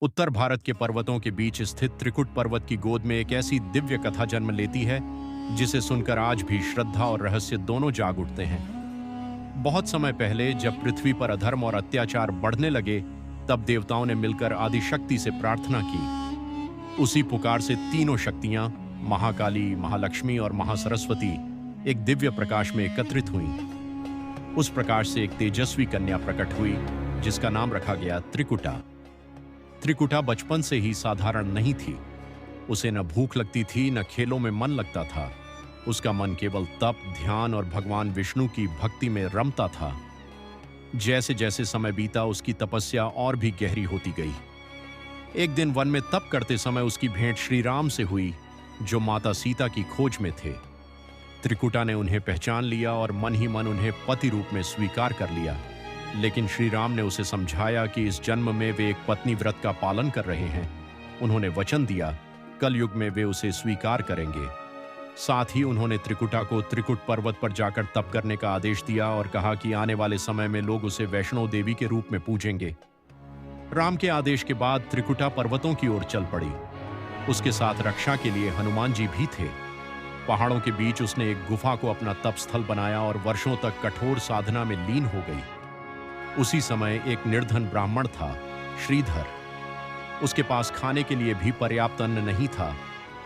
उत्तर भारत के पर्वतों के बीच स्थित त्रिकुट पर्वत की गोद में एक ऐसी दिव्य कथा जन्म लेती है जिसे सुनकर आज भी श्रद्धा और रहस्य दोनों जाग उठते हैं। बहुत समय पहले जब पृथ्वी पर अधर्म और अत्याचार बढ़ने लगे, तब देवताओं ने मिलकर आदिशक्ति से प्रार्थना की। उसी पुकार से तीनों शक्तियां महाकाली, महालक्ष्मी और महासरस्वती एक दिव्य प्रकाश में एकत्रित हुईं। उस प्रकाश से एक तेजस्वी कन्या प्रकट हुई जिसका नाम रखा गया त्रिकुटा। त्रिकुटा बचपन से ही साधारण नहीं थी। उसे न भूख लगती थी, न खेलों में मन लगता था। उसका मन केवल तप, ध्यान और भगवान विष्णु की भक्ति में रमता था। जैसे जैसे समय बीता, उसकी तपस्या और भी गहरी होती गई। एक दिन वन में तप करते समय उसकी भेंट श्री राम से हुई, जो माता सीता की खोज में थे। त्रिकुटा ने उन्हें पहचान लिया और मन ही मन उन्हें पति रूप में स्वीकार कर लिया। लेकिन श्री राम ने उसे समझाया कि इस जन्म में वे एक पत्नी व्रत का पालन कर रहे हैं। उन्होंने वचन दिया, कलयुग में वे उसे स्वीकार करेंगे। साथ ही उन्होंने त्रिकुटा को त्रिकुट पर्वत पर जाकर तप करने का आदेश दिया और कहा कि आने वाले समय में लोग उसे वैष्णो देवी के रूप में पूजेंगे। राम के आदेश के बाद त्रिकुटा पर्वतों की ओर चल पड़ी। उसके साथ रक्षा के लिए हनुमान जी भी थे। पहाड़ों के बीच उसने एक गुफा को अपना तप स्थल बनाया और वर्षों तक कठोर साधना में लीन हो गई। उसी समय एक निर्धन ब्राह्मण था, श्रीधर। उसके पास खाने के लिए भी पर्याप्त अन्न नहीं था,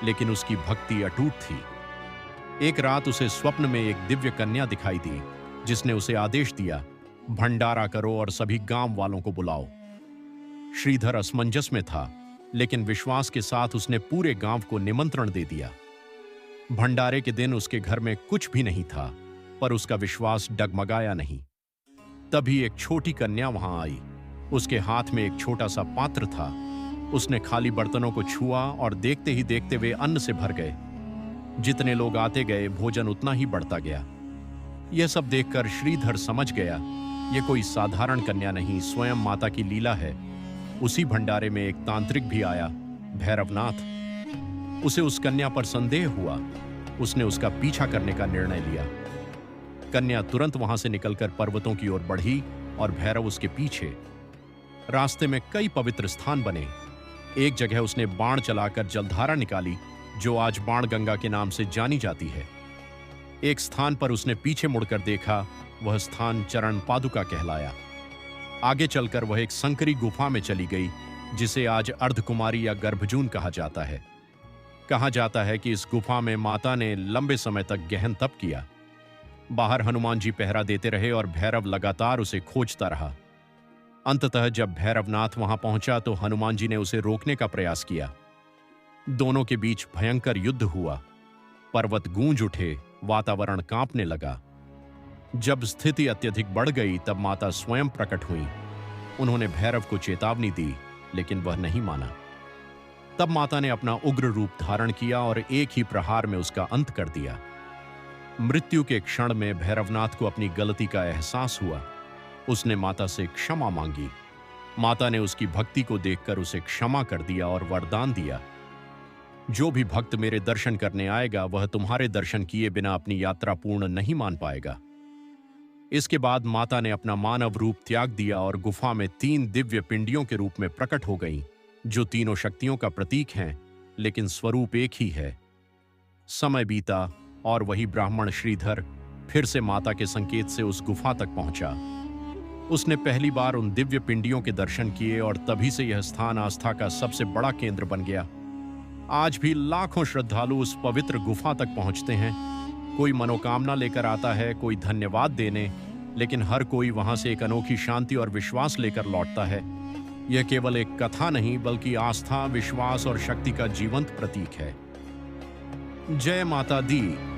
लेकिन उसकी भक्ति अटूट थी। एक रात उसे स्वप्न में एक दिव्य कन्या दिखाई दी, जिसने उसे आदेश दिया, भंडारा करो और सभी गांव वालों को बुलाओ। श्रीधर असमंजस में था, लेकिन विश्वास के साथ उसने पूरे गांव को निमंत्रण दे दिया। भंडारे के दिन उसके घर में कुछ भी नहीं था, पर उसका विश्वास डगमगाया नहीं। तभी एक छोटी कन्या वहां आई। उसके हाथ में एक छोटा सा पात्र था। उसने खाली बर्तनों को छुआ और देखते ही देखते वे अन्न से भर गए। जितने लोग आते गए, भोजन उतना ही बढ़ता गया। यह सब देखकर श्रीधर समझ गया, यह कोई साधारण कन्या नहीं, स्वयं माता की लीला है। उसी भंडारे में एक तांत्रिक भी आया, भैरवनाथ। उसे उस कन्या पर संदेह हुआ। उसने उसका पीछा करने का निर्णय लिया। कन्या तुरंत वहां से निकलकर पर्वतों की ओर बढ़ी और भैरव उसके पीछे। रास्ते में कई पवित्र स्थान बने। एक जगह उसने बाण चलाकर जलधारा निकाली, जो आज बाण गंगा के नाम से जानी जाती है। एक स्थान पर उसने पीछे मुड़कर देखा, वह स्थान चरण पादुका कहलाया। आगे चलकर वह एक संकरी गुफा में चली गई, जिसे आज अर्धकुमारी या गर्भजून कहा जाता है। कहा जाता है कि इस गुफा में माता ने लंबे समय तक गहन तप किया। बाहर हनुमान जी पहरा देते रहे और भैरव लगातार उसे खोजता रहा। अंततः जब भैरवनाथ वहां पहुंचा तो हनुमान जी ने उसे रोकने का प्रयास किया। दोनों के बीच भयंकर युद्ध हुआ। पर्वत गूंज उठे, वातावरण कांपने लगा। जब स्थिति अत्यधिक बढ़ गई, तब माता स्वयं प्रकट हुई। उन्होंने भैरव को चेतावनी दी, लेकिन वह नहीं माना। तब माता ने अपना उग्र रूप धारण किया और एक ही प्रहार में उसका अंत कर दिया। मृत्यु के क्षण में भैरवनाथ को अपनी गलती का एहसास हुआ। उसने माता से क्षमा मांगी। माता ने उसकी भक्ति को देखकर उसे क्षमा कर दिया और वरदान दिया, जो भी भक्त मेरे दर्शन करने आएगा, वह तुम्हारे दर्शन किए बिना अपनी यात्रा पूर्ण नहीं मान पाएगा। इसके बाद माता ने अपना मानव रूप त्याग दिया और गुफा में 3 दिव्य पिंडियों के रूप में प्रकट हो गईं, जो तीनों शक्तियों का प्रतीक हैं, लेकिन स्वरूप एक ही है। समय बीता और वही ब्राह्मण श्रीधर फिर से माता के संकेत से उस गुफा तक पहुंचा। उसने पहली बार उन दिव्य पिंडियों के दर्शन किए और तभी से यह स्थान आस्था का सबसे बड़ा केंद्र बन गया। आज भी लाखों श्रद्धालु उस पवित्र गुफा तक पहुंचते हैं। कोई मनोकामना लेकर आता है, कोई धन्यवाद देने, लेकिन हर कोई वहां से एक अनोखी शांति और विश्वास लेकर लौटता है। यह केवल एक कथा नहीं, बल्कि आस्था, विश्वास और शक्ति का जीवंत प्रतीक है। जय माता दी।